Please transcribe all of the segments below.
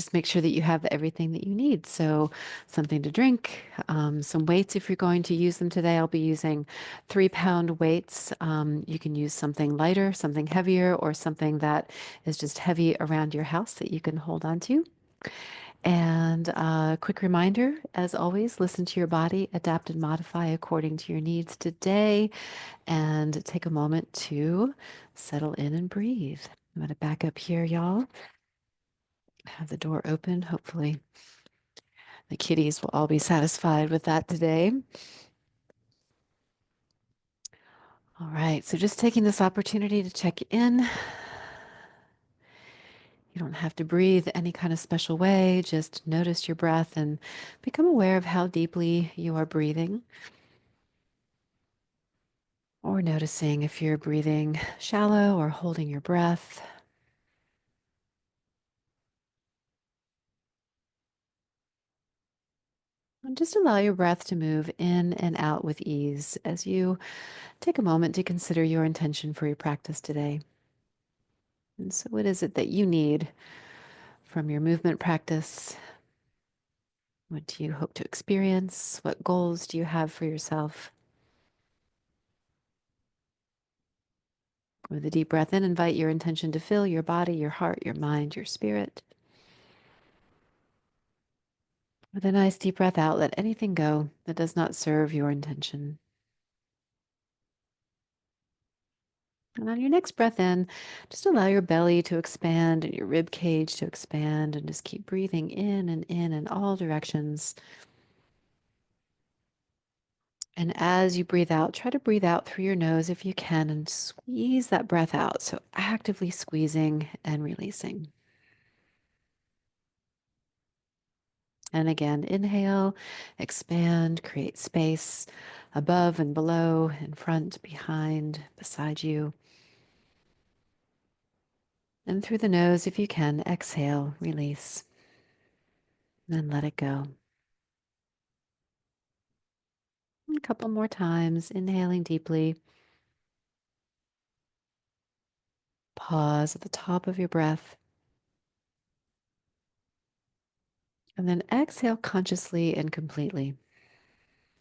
Just make sure that you have everything that you need. So, something to drink, some weights if you're going to use them today. I'll be using 3 pound weights. You can use something lighter, something heavier, or something that is just heavy around your house that you can hold on to. And a quick reminder, as always, listen to your body, adapt and modify according to your needs today, and take a moment to settle in and breathe. I'm going to back up here, y'all. Have the door open. Hopefully, the kitties will all be satisfied with that today. All right, so just taking this opportunity to check in. You don't have to breathe any kind of special way. Just notice your breath and become aware of how deeply you are breathing. Or noticing if you're breathing shallow or holding your breath. And just allow your breath to move in and out with ease as you take a moment to consider your intention for your practice today. And so, what is it that you need from your movement practice? What do you hope to experience? What goals do you have for yourself? With a deep breath in, invite your intention to fill your body, your heart, your mind, your spirit. With a nice deep breath out, let anything go that does not serve your intention. And on your next breath in, just allow your belly to expand and your rib cage to expand, and just keep breathing in all directions. And as you breathe out, try to breathe out through your nose if you can and squeeze that breath out. So actively squeezing and releasing. And again, inhale, expand, create space above and below, in front, behind, beside you. And through the nose, if you can, exhale, release, and let it go. A couple more times, inhaling deeply. Pause at the top of your breath. And then exhale consciously and completely,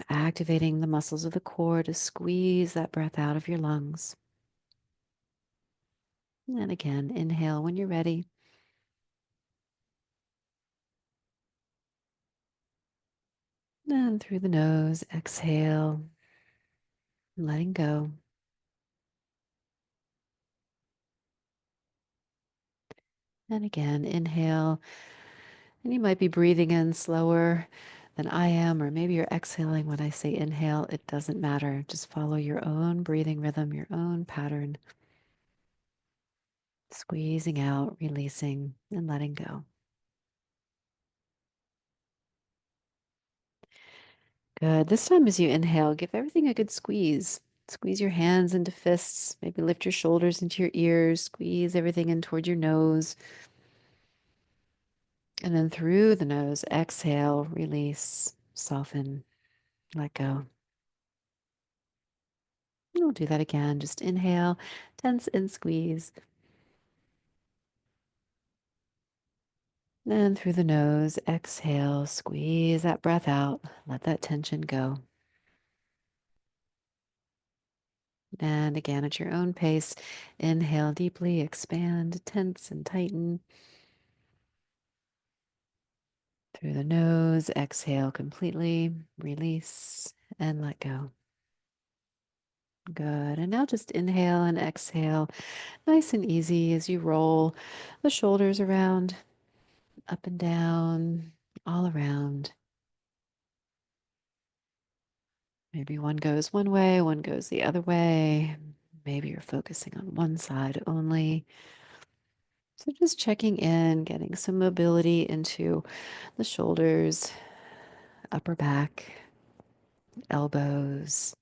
activating the muscles of the core to squeeze that breath out of your lungs. And again, inhale when you're ready. And through the nose, exhale, letting go. And again, inhale. And you might be breathing in slower than I am, or maybe you're exhaling when I say inhale. It doesn't matter. Just follow your own breathing rhythm, your own pattern. Squeezing out, releasing, and letting go. Good. This time as you inhale, give everything a good squeeze. Squeeze your hands into fists. Maybe lift your shoulders into your ears. Squeeze everything in toward your nose. And then through the nose, exhale, release, soften, let go. And we'll do that again. Just inhale, tense and squeeze. And through the nose, exhale, squeeze that breath out. Let that tension go. And again, at your own pace, inhale deeply, expand, tense, and tighten. Through the nose, exhale completely, release, and let go. Good. And now just inhale and exhale, nice and easy as you roll the shoulders around, up and down, all around. Maybe one goes one way, one goes the other way. Maybe you're focusing on one side only. So just checking in, getting some mobility into the shoulders, upper back, elbows.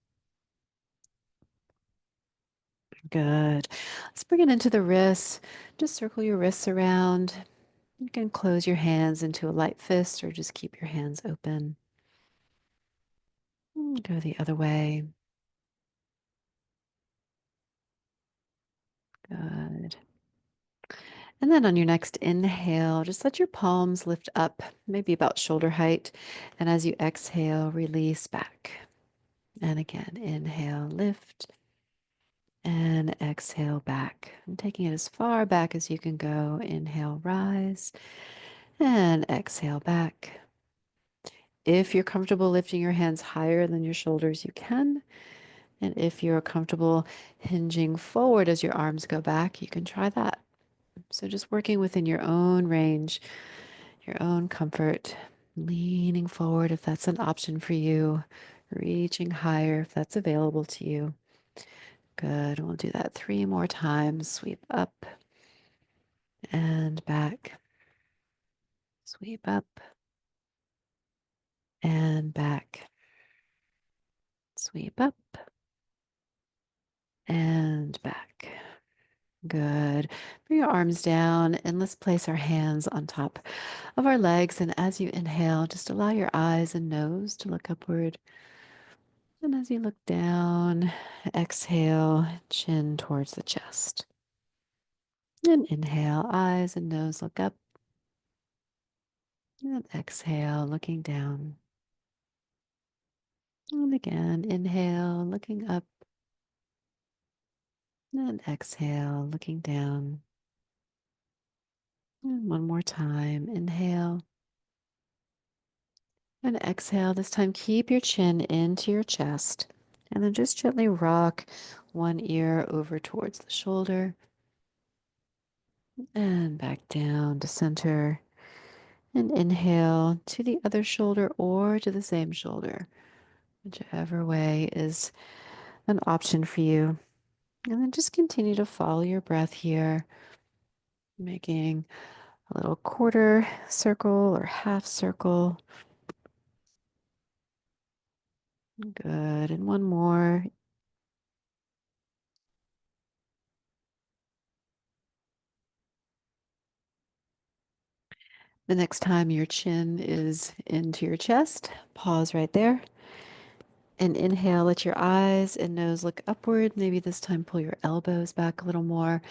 Good. Let's bring it into the wrists. Just circle your wrists around. You can close your hands into a light fist or just keep your hands open. Go the other way. Good. And then on your next inhale, just let your palms lift up, maybe about shoulder height. And as you exhale, release back. And again, inhale, lift, and exhale back. And taking it as far back as you can go. Inhale, rise, and exhale back. If you're comfortable lifting your hands higher than your shoulders, you can. And if you're comfortable hinging forward as your arms go back, you can try that. So just working within your own range, your own comfort, leaning forward if that's an option for you, reaching higher if that's available to you. Good. We'll do that 3 more times. Sweep up and back. Sweep up and back. Sweep up and back. Good. Bring your arms down and let's place our hands on top of our legs. And as you inhale, just allow your eyes and nose to look upward. And as you look down, exhale, chin towards the chest. And inhale, eyes and nose look up. And exhale, looking down. And again, inhale, looking up. And exhale, looking down. And one more time, inhale. And exhale. This time, keep your chin into your chest. And then just gently rock one ear over towards the shoulder. And back down to center. And inhale to the other shoulder or to the same shoulder, whichever way is an option for you. And then just continue to follow your breath here, making a little quarter circle or half circle. Good. And one more. The next time your chin is into your chest, pause right there. And inhale, let your eyes and nose look upward. Maybe this time pull your elbows back a little more.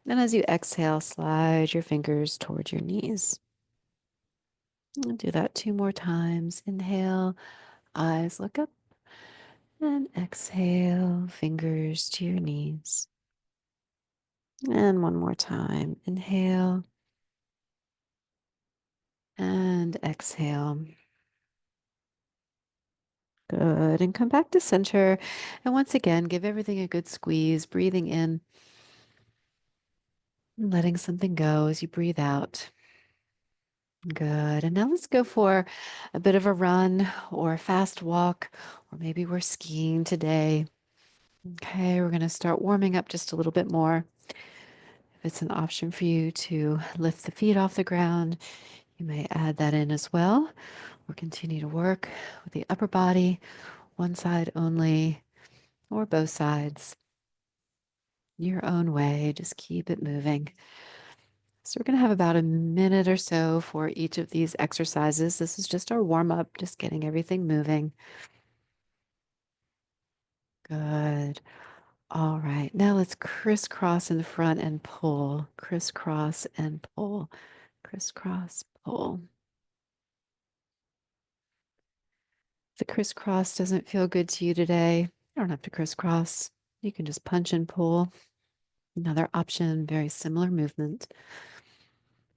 And as you exhale, slide your fingers towards your knees. And do that 2 more times. Inhale, eyes look up. And exhale, fingers to your knees. And one more time. Inhale and exhale. Good. And come back to center. And once again, give everything a good squeeze, breathing in, and letting something go as you breathe out. Good. And now let's go for a bit of a run or a fast walk, or maybe we're skiing today. Okay, we're going to start warming up just a little bit more. If it's an option for you to lift the feet off the ground, you may add that in as well, or continue to work with the upper body, one side only, or both sides. Your own way, just keep it moving. So we're going to have about a minute or so for each of these exercises. This is just our warm up, just getting everything moving. Good. All right. Now let's crisscross in the front and pull. Crisscross and pull. Crisscross, pull. If the crisscross doesn't feel good to you today, you don't have to crisscross. You can just punch and pull. Another option, very similar movement.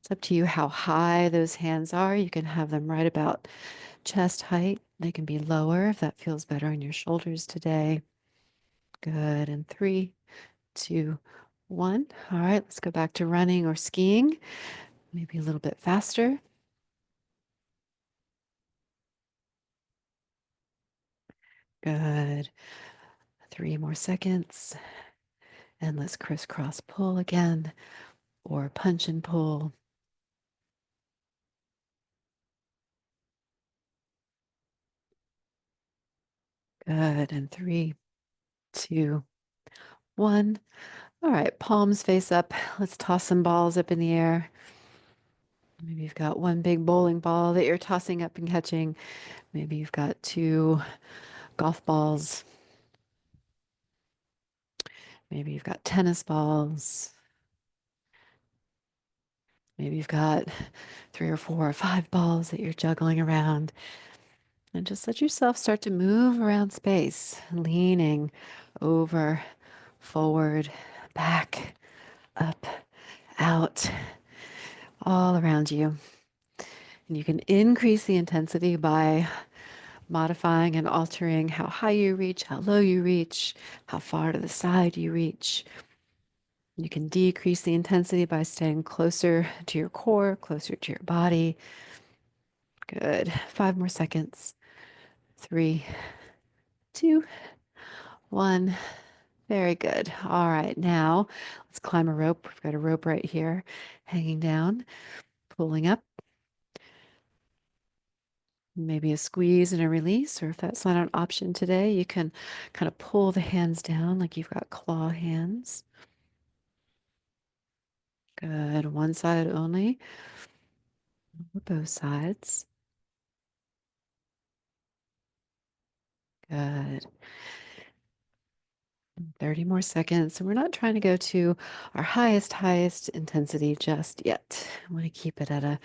It's up to you how high those hands are. You can have them right about chest height. They can be lower if that feels better on your shoulders today. Good. And 3, 2, 1. All right, let's go back to running or skiing. Maybe a little bit faster. Good. 3 more seconds. And let's crisscross pull again or punch and pull. Good. And 3, 2, 1. All right, palms face up. Let's toss some balls up in the air. Maybe you've got one big bowling ball that you're tossing up and catching. Maybe you've got 2 golf balls. Maybe you've got tennis balls. Maybe you've got 3 or 4 or 5 balls that you're juggling around. And just let yourself start to move around space, leaning over, forward, back, up, out, all around you. And you can increase the intensity by modifying and altering how high you reach, how low you reach, how far to the side you reach. You can decrease the intensity by staying closer to your core, closer to your body. Good. 5 more seconds. 3, 2, 1. Very good. All right. Now let's climb a rope. We've got a rope right here hanging down, pulling up. Maybe a squeeze and a release, or if that's not an option today, you can kind of pull the hands down like you've got claw hands. Good. One side only, or both sides. Good. 30 more seconds. So we're not trying to go to our highest intensity just yet. I want to keep it at a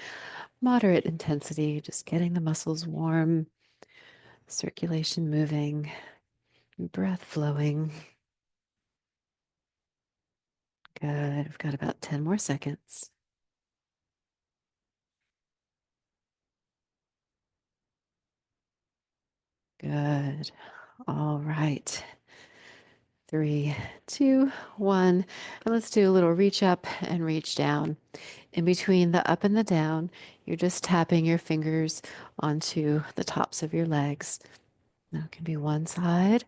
moderate intensity, just getting the muscles warm, circulation moving, breath flowing. Good. We've got about 10 more seconds. Good. All right. 3, 2, 1. And let's do a little reach up and reach down. In between the up and the down, you're just tapping your fingers onto the tops of your legs. Now it can be one side,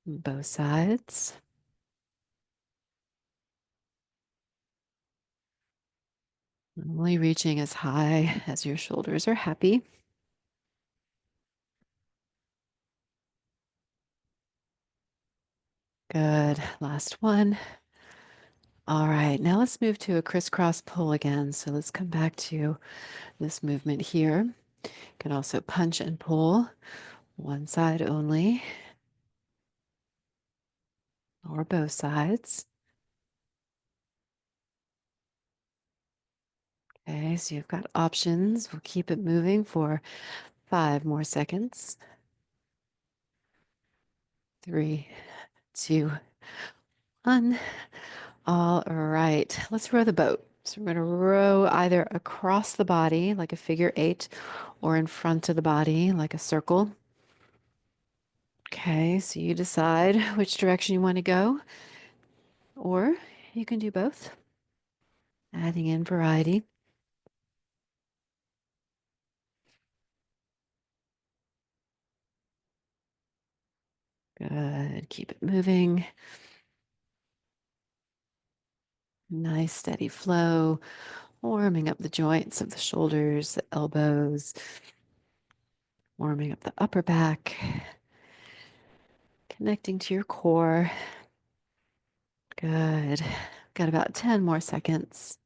both sides. Only reaching as high as your shoulders are happy. Good. Last one. All right, now let's move to a crisscross pull again. So let's come back to this movement here. You can also punch and pull one side only or both sides. Okay, so you've got options. We'll keep it moving for 5 more seconds. 3, 2, 1. All right, let's row the boat. So we're going to row either across the body like a figure 8 or in front of the body like a circle. Okay, so you decide which direction you want to go, or you can do both, adding in variety. Good. Keep it moving. Nice steady flow, warming up the joints of the shoulders, the elbows, warming up the upper back, connecting to your core. Good. Got about 10 more seconds.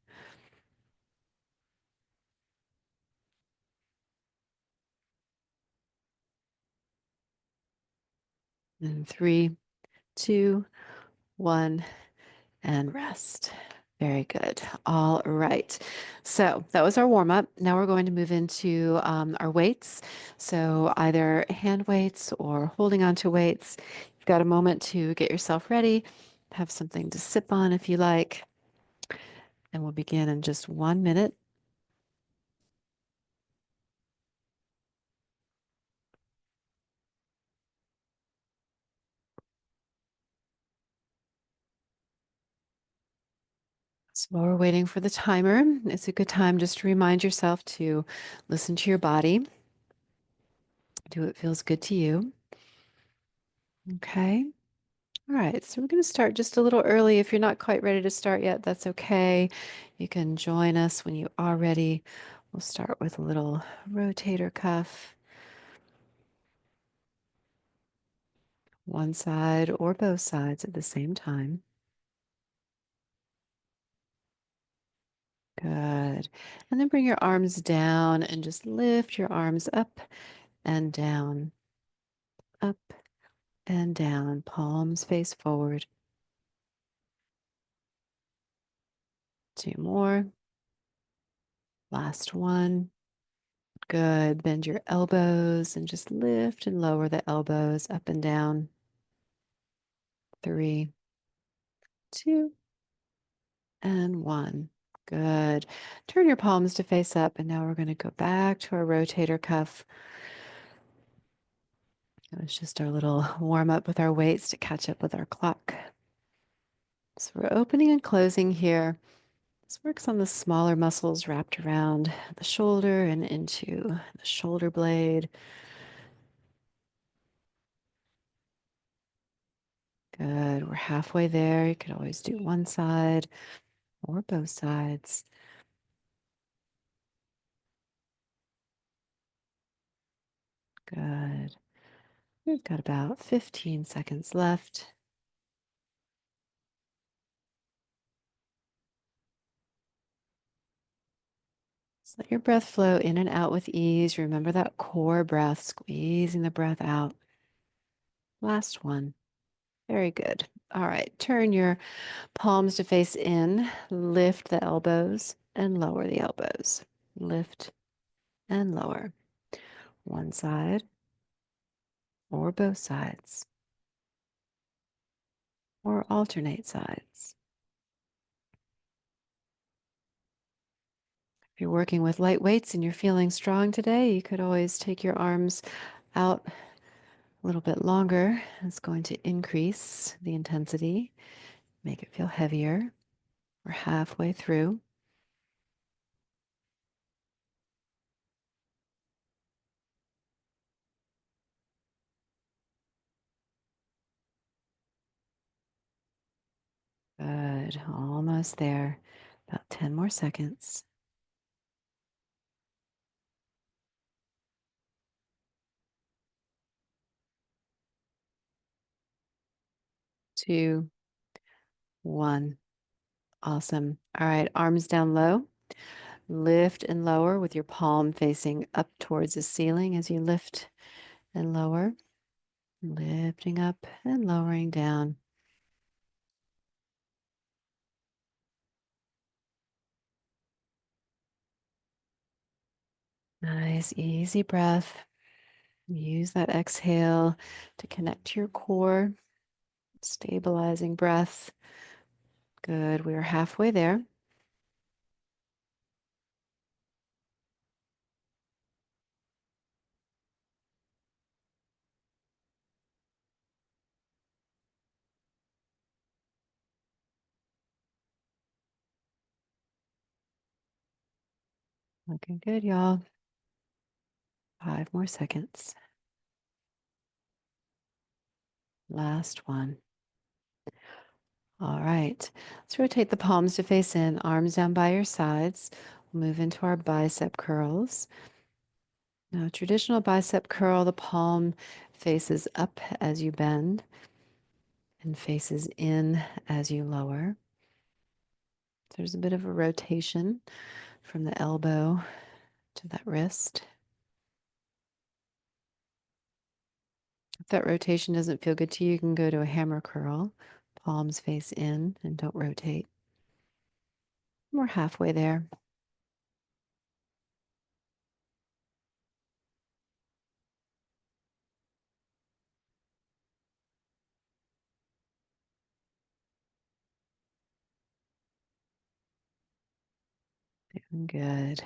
And 3, 2, 1, and rest. Very good. All right. So that was our warm up. Now we're going to move into our weights. So either hand weights or holding on to weights. You've got a moment to get yourself ready, have something to sip on if you like, and we'll begin in just 1 minute. So while we're waiting for the timer, it's a good time just to remind yourself to listen to your body, do what feels good to you. Okay. All right, so we're going to start just a little early. If you're not quite ready to start yet, that's okay. You can join us when you are ready. We'll start with a little rotator cuff, one side or both sides at the same time. Good. And then bring your arms down and just lift your arms and up and down, palms face forward. Two more. Last one. Good. Bend your elbows and just lift and lower the elbows up and down. Three, two, and one. Good. Turn your palms to face up, and now we're going to go back to our rotator cuff. It was just our little warm up with our weights to catch up with our clock. So we're opening and closing here. This works on the smaller muscles wrapped around the shoulder and into the shoulder blade. Good. We're halfway there. You could always do one side or both sides. Good. We've got about 15 seconds left. Just let your breath flow in and out with ease. Remember that core breath, squeezing the breath out. Last one. Very good. All right. Turn your palms to face in. Lift the elbows and lower the elbows. Lift and lower. One side or both sides, or alternate sides. If you're working with light weights and you're feeling strong today, you could always take your arms out a little bit longer. It's going to increase the intensity, make it feel heavier. We're halfway through. Good. Almost there. About 10 more seconds. 2, 1. Awesome. All right. Arms down low. Lift and lower with your palm facing up towards the ceiling as you lift and lower. Lifting up and lowering down. Nice, easy breath. Use that exhale to connect to your core, stabilizing breath. Good. We are halfway there. Looking good, y'all. 5 more seconds. Last one. All right. Let's rotate the palms to face in, arms down by your sides. We'll move into our bicep curls. Now, traditional bicep curl, the palm faces up as you bend and faces in as you lower. There's a bit of a rotation from the elbow to that wrist. If that rotation doesn't feel good to you, you can go to a hammer curl. Palms face in and don't rotate. We're halfway there. Doing good.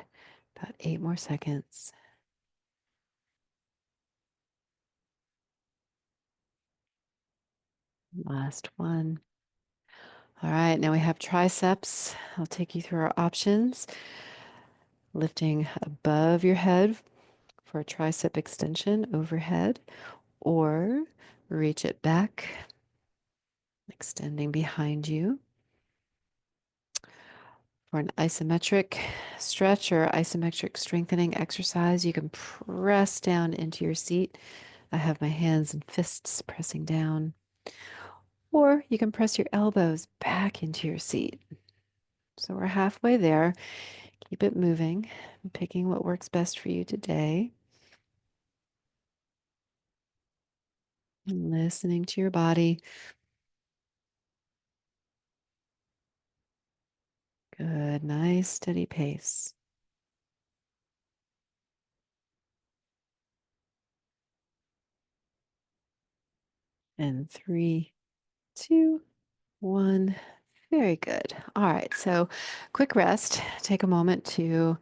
About 8 more seconds. Last one. All right, now we have triceps. I'll take you through our options. Lifting above your head for a tricep extension overhead, or reach it back, extending behind you. For an isometric stretch or isometric strengthening exercise, you can press down into your seat. I have my hands and fists pressing down. Or you can press your elbows back into your seat. So we're halfway there. Keep it moving, picking what works best for you today. And listening to your body. Listening to your body. Good. Nice, steady pace. And three, two, one. Very good. All right. So, quick rest. Take a moment to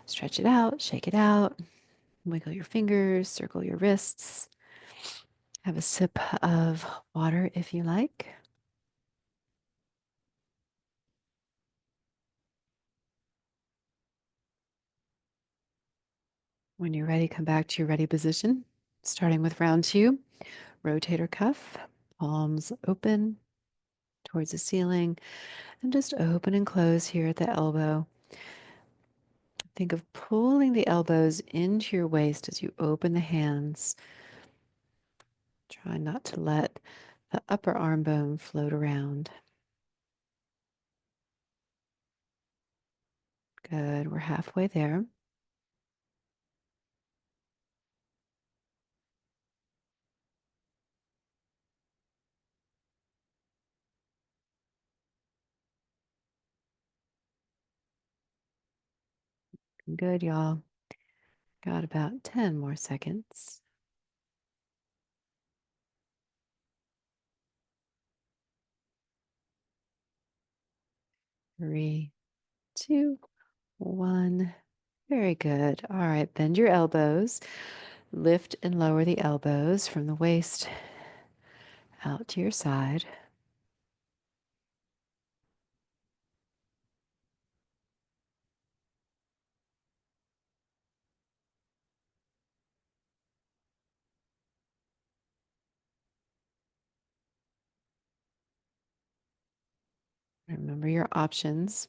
stretch it out, shake it out, wiggle your fingers, circle your wrists. Have a sip of water if you like. When you're ready, come back to your ready position. Starting with round two, rotator cuff, palms open towards the ceiling, and just open and close here at the elbow. Think of pulling the elbows into your waist as you open the hands. Try not to let the upper arm bone float around. Good. We're halfway there. Good, y'all. Got about 10 more seconds. 3, 2, 1. Very good. All right, bend your elbows. Lift and lower the elbows from the waist out to your side. Remember your options.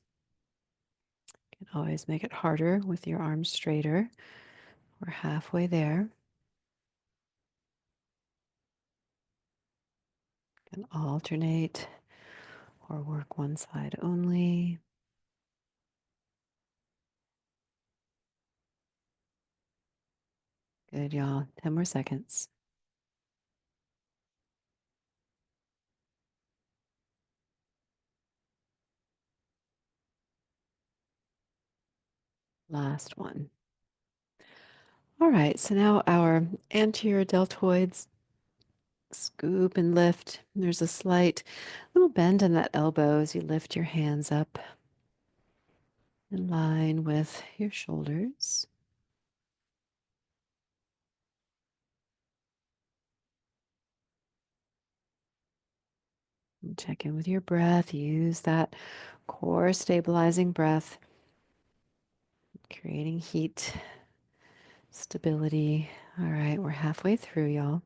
You can always make it harder with your arms straighter. We're halfway there. Can alternate or work one side only. Good, y'all. 10 more seconds. Last one. All right, so now our anterior deltoids scoop and lift. There's a slight little bend in that elbow as you lift your hands up in line with your shoulders. And check in with your breath. Use that core stabilizing breath, creating heat, stability. All right, we're halfway through, y'all.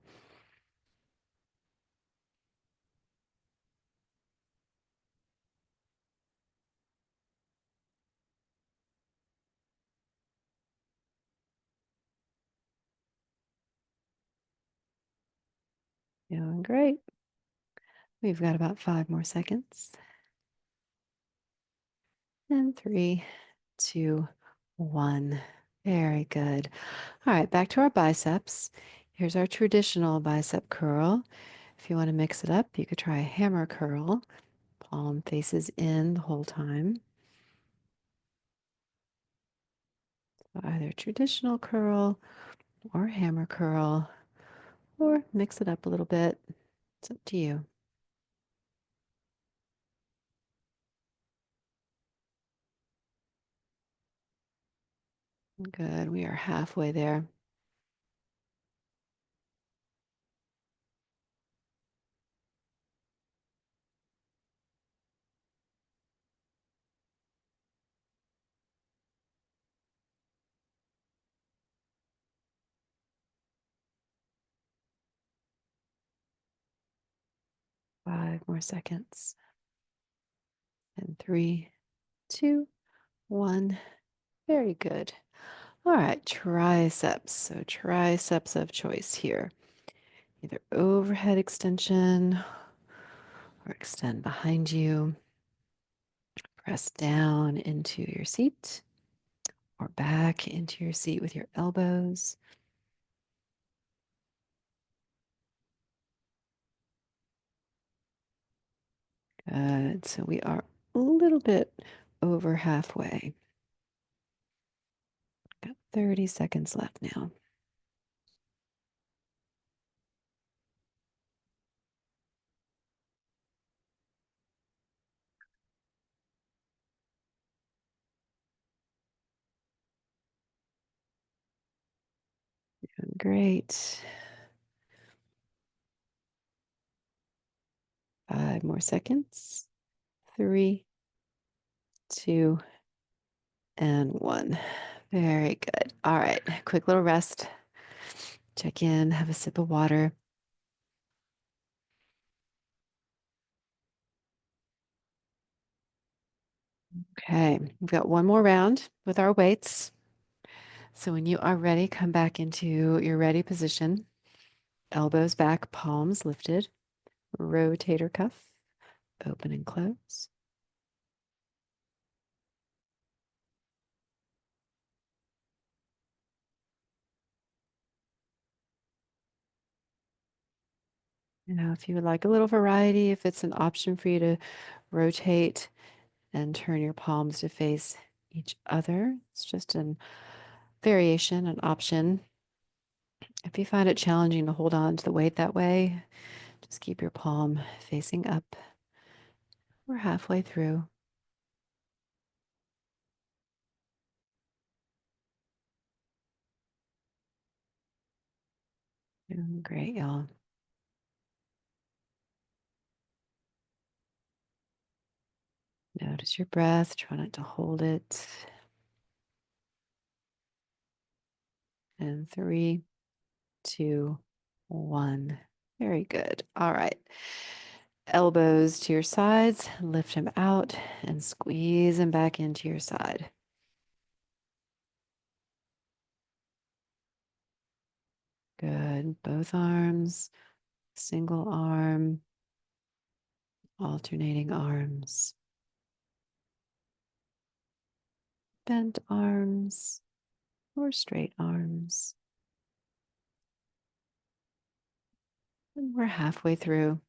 Doing great. We've got about 5 more seconds. And 3, 2, 1. Very good. All right, back to our biceps. Here's our traditional bicep curl. If you want to mix it up, you could try a hammer curl. Palm faces in the whole time. So either traditional curl or hammer curl, or mix it up a little bit. It's up to you. Good. We are halfway there. 5 more seconds. And 3, 2, 1. Very good. All right, triceps. So triceps of choice here. Either overhead extension or extend behind you. Press down into your seat or back into your seat with your elbows. Good. So we are a little bit over halfway. Got 30 seconds left now. Great. 5 more seconds. 3, 2, and 1. Very good. All right. Quick little rest. Check in, have a sip of water. Okay. We've got one more round with our weights. So when you are ready, come back into your ready position. Elbows back, palms lifted. Rotator cuff, open and close. If you would like a little variety, if it's an option for you to rotate and turn your palms to face each other, it's just a variation, an option. If you find it challenging to hold on to the weight that way, just keep your palm facing up. We're halfway through. Doing great, y'all. Notice your breath. Try not to hold it. And 3, 2, 1. Very good. All right. Elbows to your sides. Lift them out and squeeze them back into your side. Good. Both arms, single arm, alternating arms, bent arms, or straight arms. And we're halfway through.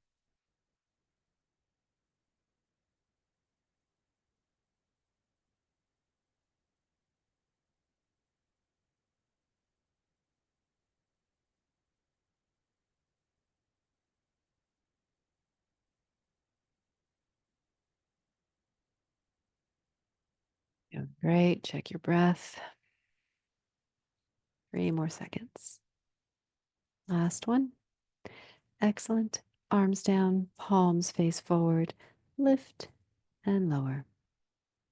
Doing great. Check your breath. 3 more seconds. Last one. Excellent. Arms down, palms face forward. Lift and lower.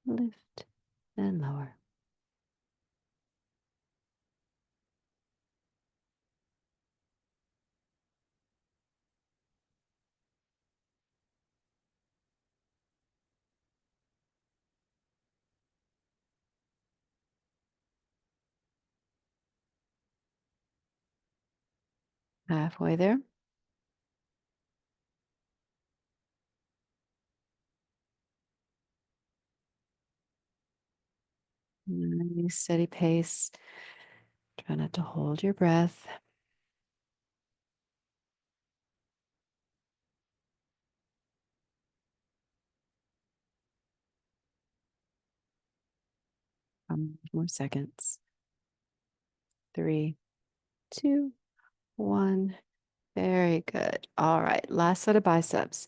Lift and lower. Halfway there. Nice steady pace. Try not to hold your breath. More seconds. 3, 2, 1. Very good. All right. Last set of biceps.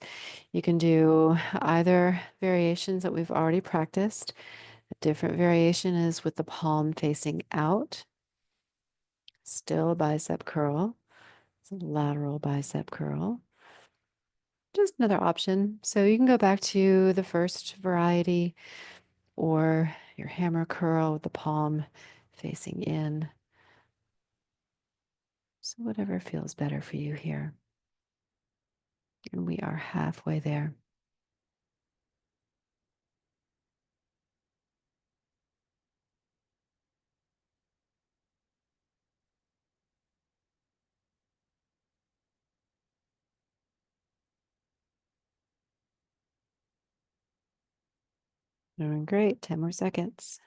You can do either variations that we've already practiced. A different variation is with the palm facing out. Still a bicep curl. It's a lateral bicep curl. Just another option. So you can go back to the first variety or your hammer curl with the palm facing in. So whatever feels better for you here. And we are halfway there. Doing great. 10 more seconds.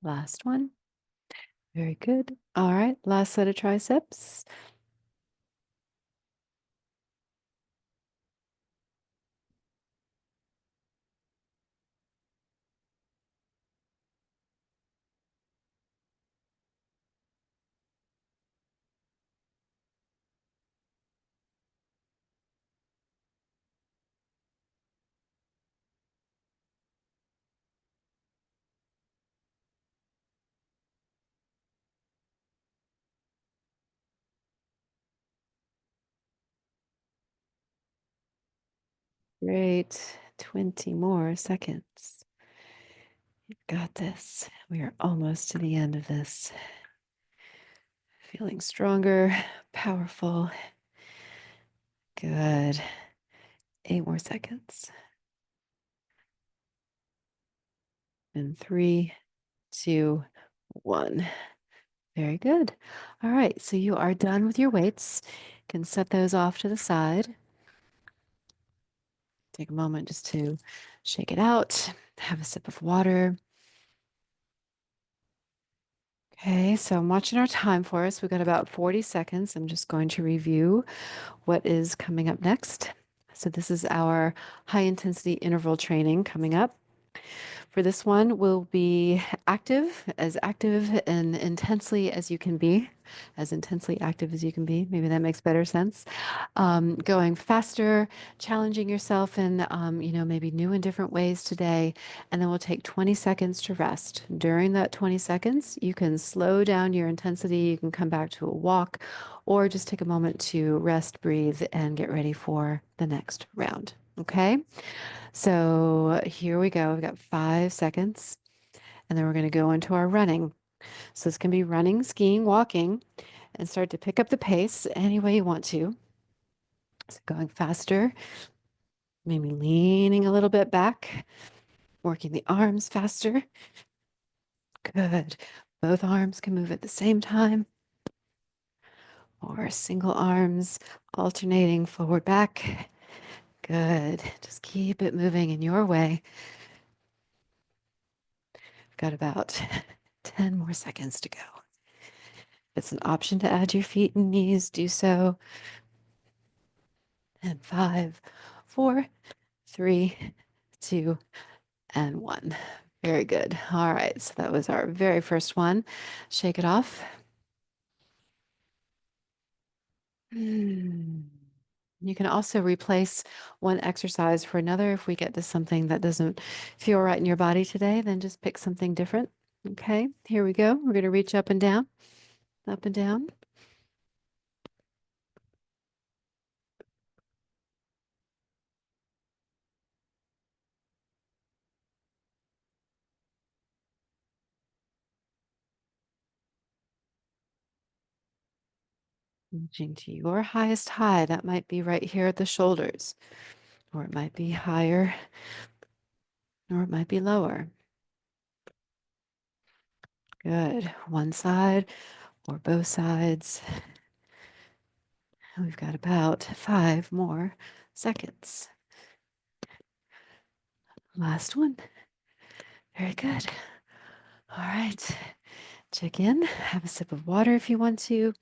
Last one. Very good. All right. Last set of triceps. Great. 20 more seconds. You've got this. We are almost to the end of this. Feeling stronger, powerful. Good. 8 more seconds. And 3, 2, 1. Very good. All right. So you are done with your weights. Can set those off to the side. Take a moment just to shake it out. Have a sip of water. Okay, so I'm watching our time for us. We've got about 40 seconds. I'm just going to review what is coming up next. So this is our high intensity interval training coming up. For this one, we'll be active and intensely as you can be, as intensely active as you can be. Maybe that makes better sense. Going faster, challenging yourself in, maybe new and different ways today. And then we'll take 20 seconds to rest. During that 20 seconds, you can slow down your intensity. You can come back to a walk or just take a moment to rest, breathe, and get ready for the next round. Okay? So here we go. We've got 5 seconds, and then we're going to go into our running. So this can be running, skiing, walking, and start to pick up the pace any way you want to. So going faster, maybe leaning a little bit back, working the arms faster. Good. Both arms can move at the same time, or single arms alternating forward, back. Good. Just keep it moving in your way. Got about 10 more seconds to go. It's an option to add your feet and knees, do so. And 5, 4, 3, 2, and 1. Very good. All right, so that was our very first one. Shake it off. You can also replace one exercise for another. If we get to something that doesn't feel right in your body today, then just pick something different. Okay, here we go. We're going to reach up and down, up and down. Reaching to your highest high. That might be right here at the shoulders, or it might be higher, or it might be lower. Good. One side or both sides. We've got about 5 more seconds. Last one. Very good. All right. Check in. Have a sip of water if you want to.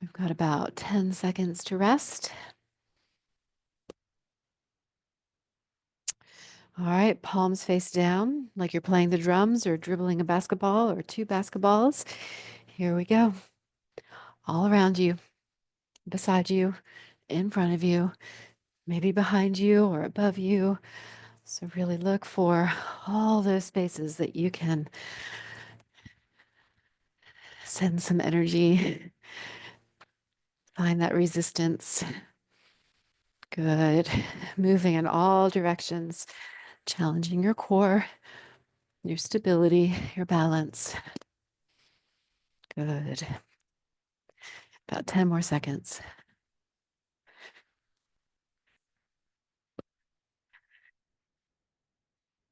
We've got about 10 seconds to rest. All right. Palms face down like you're playing the drums or dribbling a basketball or 2 basketballs. Here we go. All around you, beside you, in front of you, maybe behind you or above you. So really look for all those spaces that you can send some energy, find that resistance. Good. Moving in all directions, challenging your core, your stability, your balance. Good. About 10 more seconds.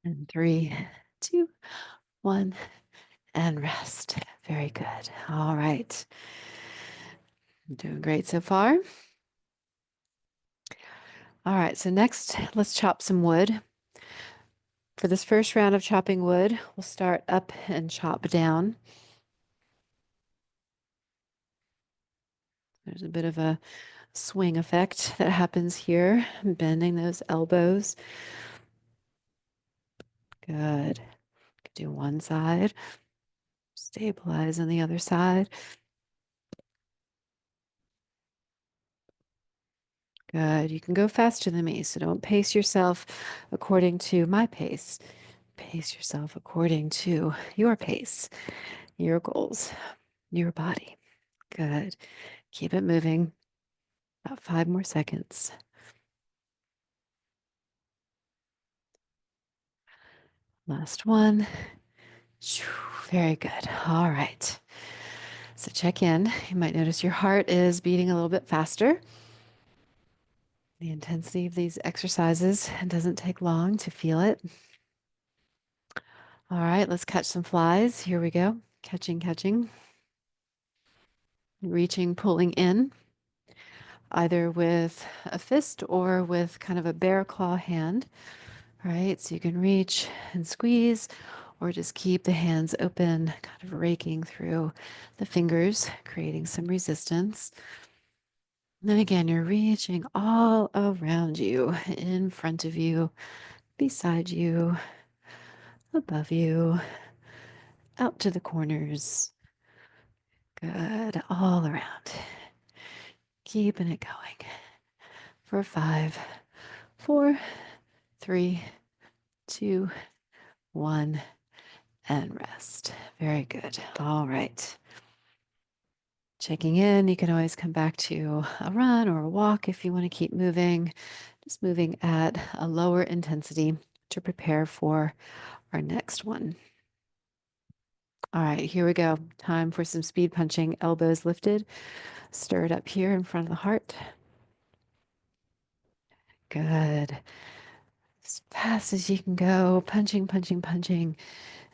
And 3, 2, 1, and rest. Very good. All right. Doing great so far. All right, so next, let's chop some wood. For this first round of chopping wood, we'll start up and chop down. There's a bit of a swing effect that happens here, bending those elbows. Good. Do one side, stabilize on the other side. Good. You can go faster than me, so don't pace yourself according to my pace. Pace yourself according to your pace, your goals, your body. Good. Keep it moving. About 5 more seconds. Last one. Very good. All right. So check in. You might notice your heart is beating a little bit faster. The intensity of these exercises doesn't take long to feel it. All right, let's catch some flies. Here we go. Catching, catching. Reaching, pulling in, either with a fist or with kind of a bear claw hand. All right, so you can reach and squeeze, or just keep the hands open, kind of raking through the fingers, creating some resistance. And then again, you're reaching all around you, in front of you, beside you, above you, out to the corners. Good, all around. Keeping it going for 5, 4, 3, 2, 1, and rest. Very good. All right. Checking in, you can always come back to a run or a walk if you want to keep moving, just moving at a lower intensity to prepare for our next one. All right, here we go. Time for some speed punching. Elbows lifted, stir it up here in front of the heart. Good. As fast as you can go, punching, punching, punching.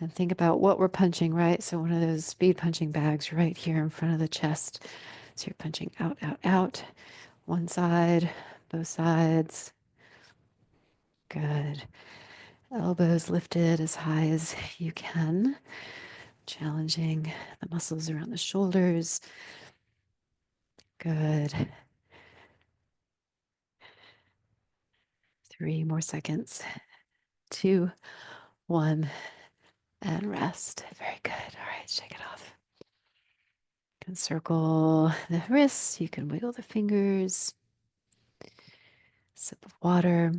And think about what we're punching, right? So one of those speed punching bags right here in front of the chest. So you're punching out, out, out. One side, both sides. Good. Elbows lifted as high as you can. Challenging the muscles around the shoulders. Good. 3 more seconds. 2, 1, and rest. Very good. All right, shake it off. You can circle the wrists. You can wiggle the fingers. Sip of water.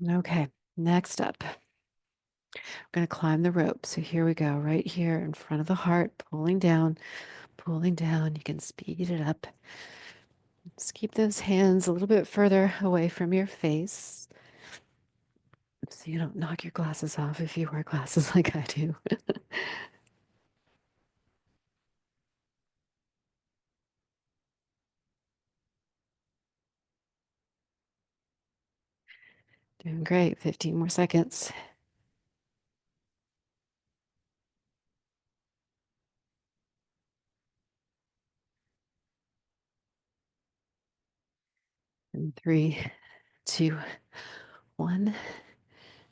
Okay, next up, we're going to climb the rope. So here we go, right here in front of the heart, pulling down, pulling down. You can speed it up. Just keep those hands a little bit further away from your face so you don't knock your glasses off if you wear glasses like I do. Doing great. 15 more seconds. And 3, 2, 1.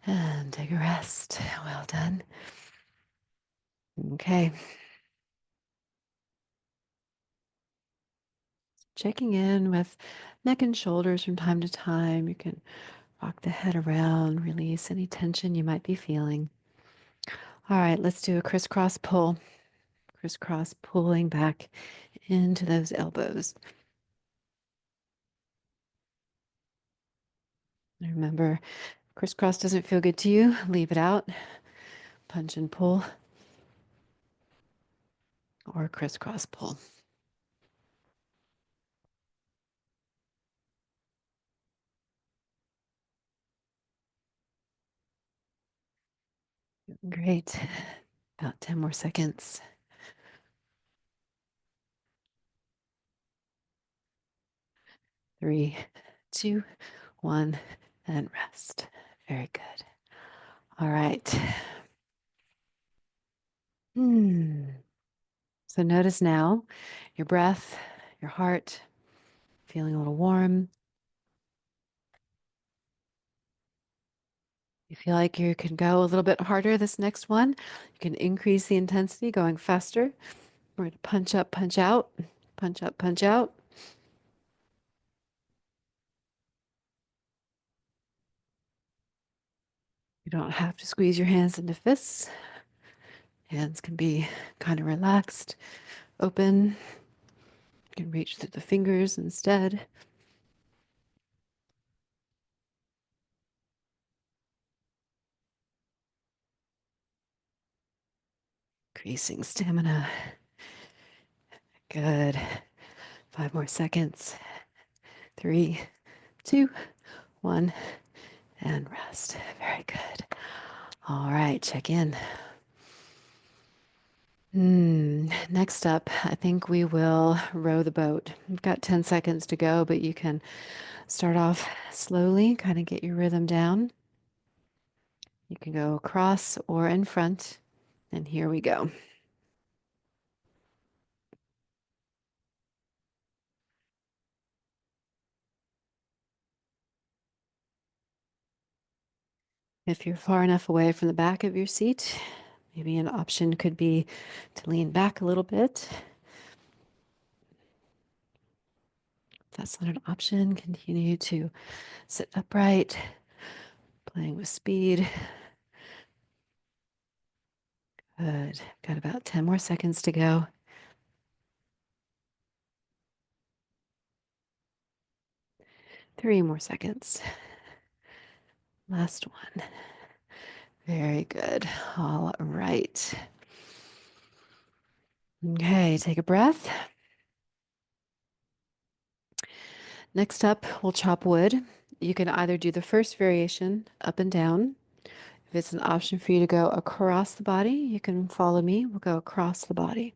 And take a rest. Well done. Okay. Checking in with neck and shoulders from time to time. You can rock the head around, release any tension you might be feeling. All right, let's do a crisscross pull. Crisscross pulling back into those elbows. And remember, crisscross doesn't feel good to you, leave it out. Punch and pull or crisscross pull. Great. About 10 more seconds. 3, 2, 1, and rest. Very good. All right. So notice now your breath, your heart, feeling a little warm. You feel like you can go a little bit harder this next one. You can increase the intensity going faster. We're going to punch up, punch out, punch up, punch out. You don't have to squeeze your hands into fists. Hands can be kind of relaxed, open. You can reach through the fingers instead. Increasing stamina. Good. 5 more seconds. 3, 2, 1, and rest. Very good. All right, check in. Next up, I think we will row the boat. We've got 10 seconds to go, but you can start off slowly, kind of get your rhythm down. You can go across or in front. And here we go. If you're far enough away from the back of your seat, maybe an option could be to lean back a little bit. If that's not an option, continue to sit upright, playing with speed. Good. Got about 10 more seconds to go. 3 more seconds. Last one. Very good. All right. Okay, take a breath. Next up, we'll chop wood. You can either do the first variation up and down. If it's an option for you to go across the body, you can follow me. We'll go across the body.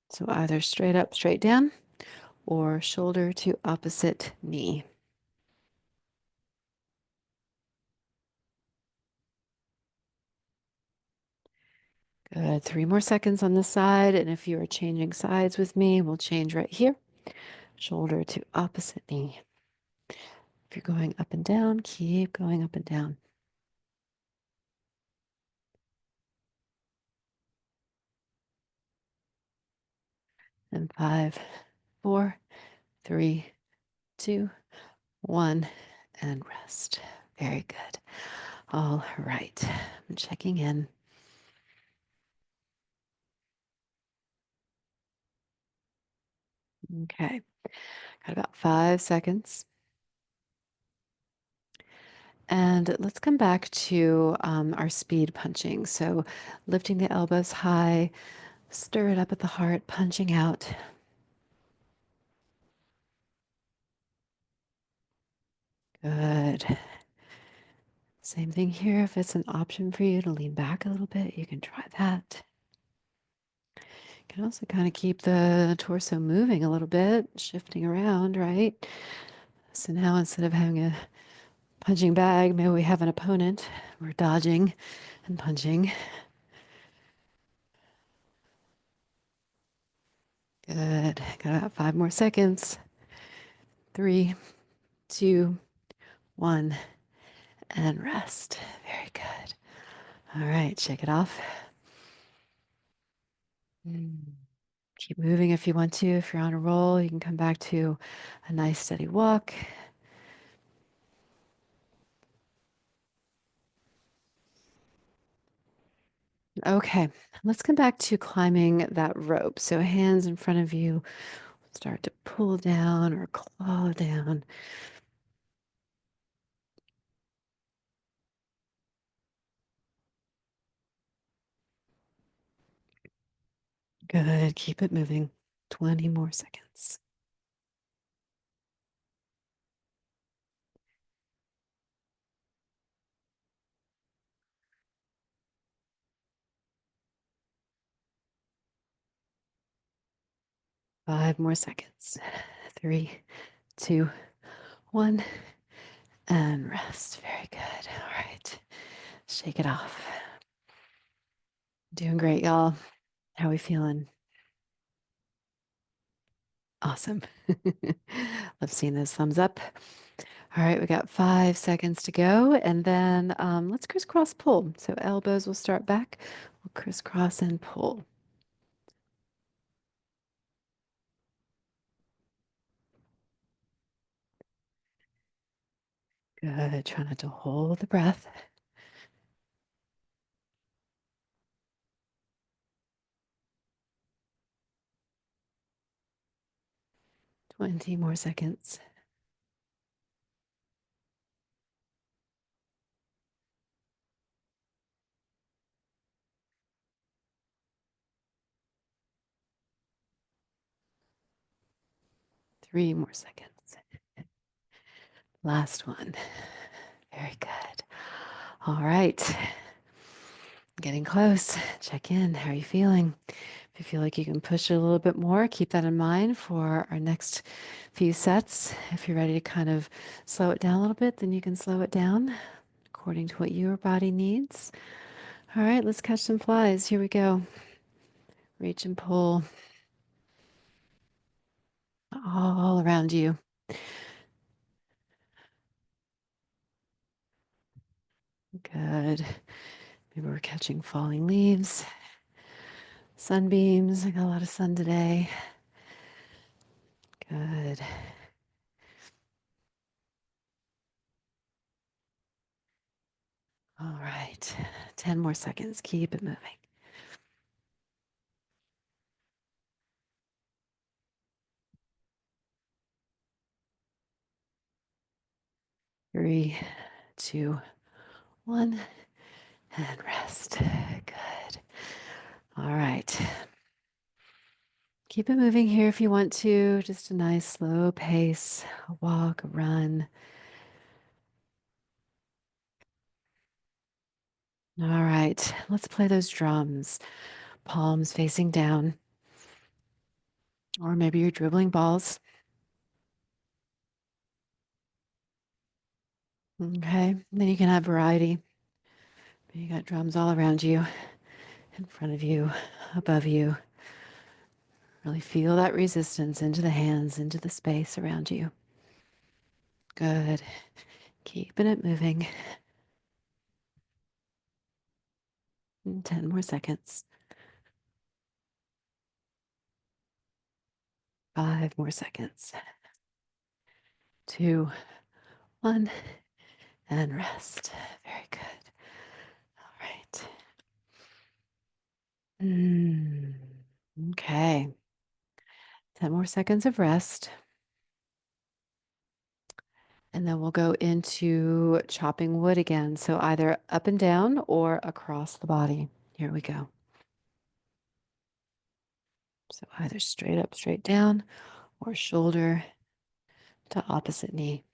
So either straight up, straight down, or shoulder to opposite knee. Good. 3 more seconds on this side. And if you are changing sides with me, we'll change right here. Shoulder to opposite knee. If you're going up and down, keep going up and down. And 5, 4, 3, 2, 1, and rest. Very good. All right. I'm checking in. Okay. Got about 5 seconds. And let's come back to our speed punching. So lifting the elbows high, stir it up at the heart, punching out. Good. Same thing here. If it's an option for you to lean back a little bit, you can try that. You can also kind of keep the torso moving a little bit, shifting around, right? So now instead of having a punching bag, maybe we have an opponent. We're dodging and punching. Good. Got about 5 more seconds. 3, 2, 1, and rest. Very good. All right, shake it off. Mm. Keep moving if you want to. If you're on a roll, you can come back to a nice steady walk. Okay, let's come back to climbing that rope. So hands in front of you, start to pull down or claw down. Good. Keep it moving. 20 more seconds. Five more seconds. 3, 2, 1, and rest. Very good. All right. Shake it off. Doing great, y'all. How we feeling? Awesome. Love seeing those thumbs up. All right, we got 5 seconds to go, and then let's crisscross pull. So elbows will start back. We'll crisscross and pull. Good. Try not to hold the breath. 20 more seconds. 3 more seconds. Last one. Very good. All right. Getting close. Check in. How are you feeling? If you feel like you can push it a little bit more, keep that in mind for our next few sets. If you're ready to kind of slow it down a little bit, then you can slow it down according to what your body needs. All right, let's catch some flies. Here we go. Reach and pull all around you. Good. Maybe we're catching falling leaves, sunbeams. I got a lot of sun today. Good. All right. 10 more seconds. Keep it moving. 3, 2, 1, and rest. Good. All right. Keep it moving here if you want to. Just a nice slow pace, a walk, a run. All right. Let's play those drums. Palms facing down. Or maybe you're dribbling balls. Okay. Then you can have variety. You got drums all around you, in front of you, above you. Really feel that resistance into the hands, into the space around you. Good. Keeping it moving. 10 more seconds. 5 more seconds. 2, 1, and rest. Very good. All right. Mm, okay. 10 more seconds of rest. And then we'll go into chopping wood again. So either up and down or across the body. Here we go. So either straight up, straight down, or shoulder to opposite knee.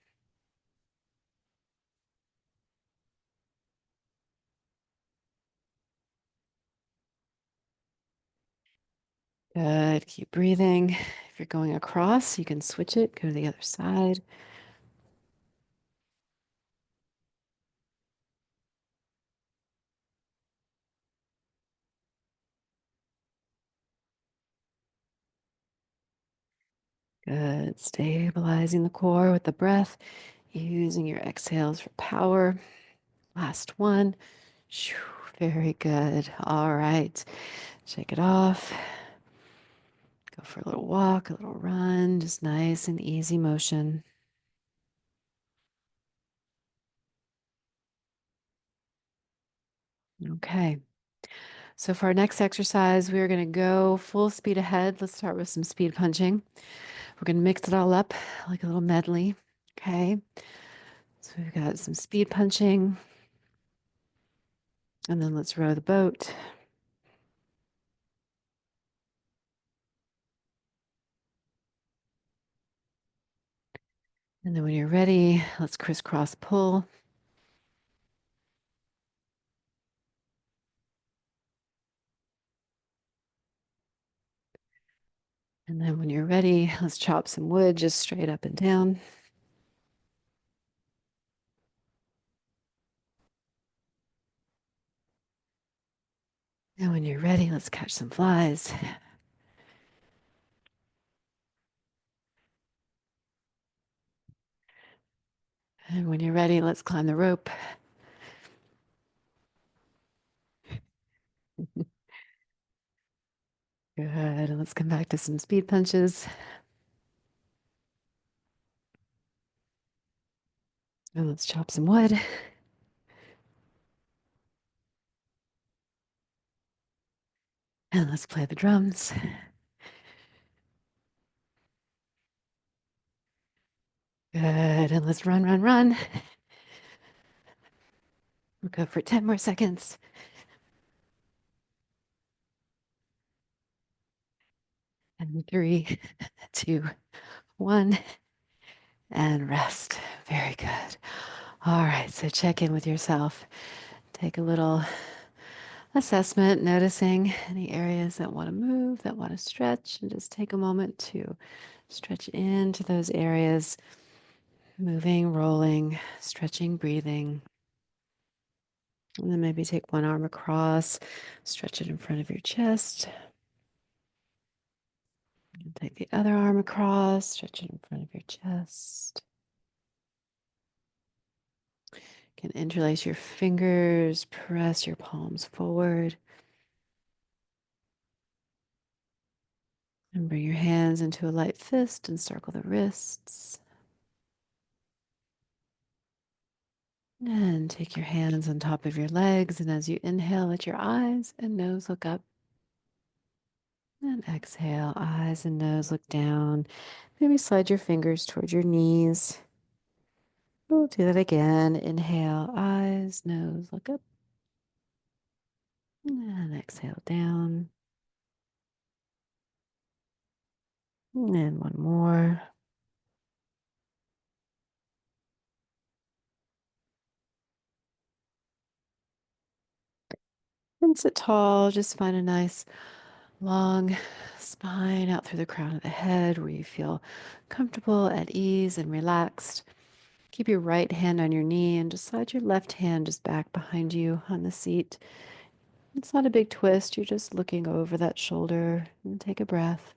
Good. Keep breathing. If you're going across, you can switch it, go to the other side. Good. Stabilizing the core with the breath, using your exhales for power. Last one. Shoo, very good. All right. Shake it off. Go for a little walk, a little run, just nice and easy motion. Okay. So for our next exercise, we're going to go full speed ahead. Let's start with some speed punching. We're going to mix it all up like a little medley. Okay. So we've got some speed punching. And then let's row the boat. And then when you're ready, let's crisscross pull. And then when you're ready, let's chop some wood just straight up and down. And when you're ready, let's catch some flies. And when you're ready, let's climb the rope. Good. And let's come back to some speed punches. And let's chop some wood. And let's play the drums. Good. And let's run, run, run. We'll go for 10 more seconds. And 3, 2, 1, and rest. Very good. All right, so check in with yourself. Take a little assessment, noticing any areas that want to move, that want to stretch, and just take a moment to stretch into those areas, moving, rolling, stretching, breathing. And then maybe take one arm across, stretch it in front of your chest. And take the other arm across, stretch it in front of your chest. You can interlace your fingers, press your palms forward, and bring your hands into a light fist and circle the wrists. And take your hands on top of your legs. And as you inhale, let your eyes and nose look up. And exhale, eyes and nose look down. Maybe slide your fingers towards your knees. We'll do that again. Inhale, eyes, nose, look up. And exhale down. And one more. And sit tall. Just find a nice long spine out through the crown of the head where you feel comfortable, at ease, and relaxed. Keep your right hand on your knee and just slide your left hand just back behind you on the seat. It's not a big twist. You're just looking over that shoulder and take a breath.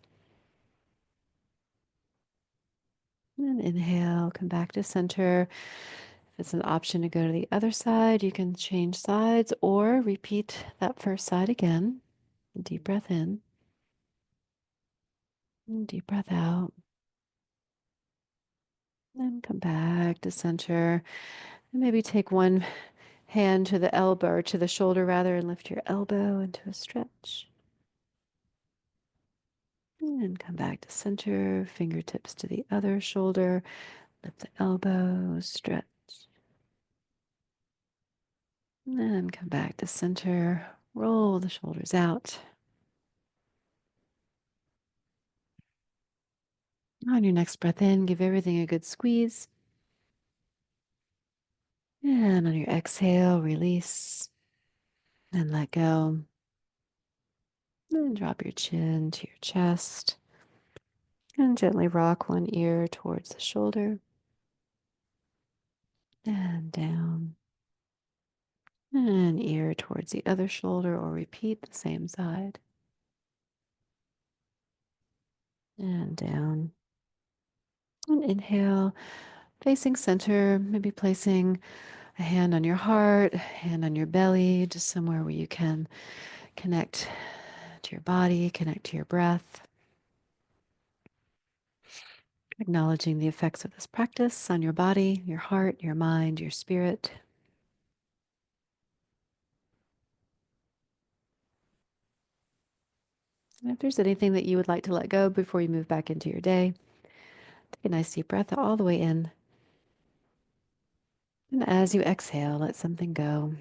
And inhale, come back to center. If it's an option to go to the other side, you can change sides or repeat that first side again. Deep breath in, and deep breath out. Then come back to center. And maybe take one hand to the elbow or to the shoulder rather and lift your elbow into a stretch. And come back to center, fingertips to the other shoulder, lift the elbow, stretch. And then come back to center, roll the shoulders out. On your next breath in, give everything a good squeeze. And on your exhale, release and let go. Then drop your chin to your chest and gently rock one ear towards the shoulder and down. And ear towards the other shoulder, or repeat the same side. And down. And inhale, facing center, maybe placing a hand on your heart, a hand on your belly, just somewhere where you can connect to your body, connect to your breath. Acknowledging the effects of this practice on your body, your heart, your mind, your spirit. And if there's anything that you would like to let go before you move back into your day, take a nice deep breath all the way in. And as you exhale, let something go.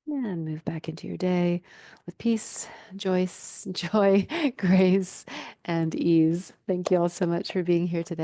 And move back into your day with peace, joy, grace, and ease. Thank you all so much for being here today.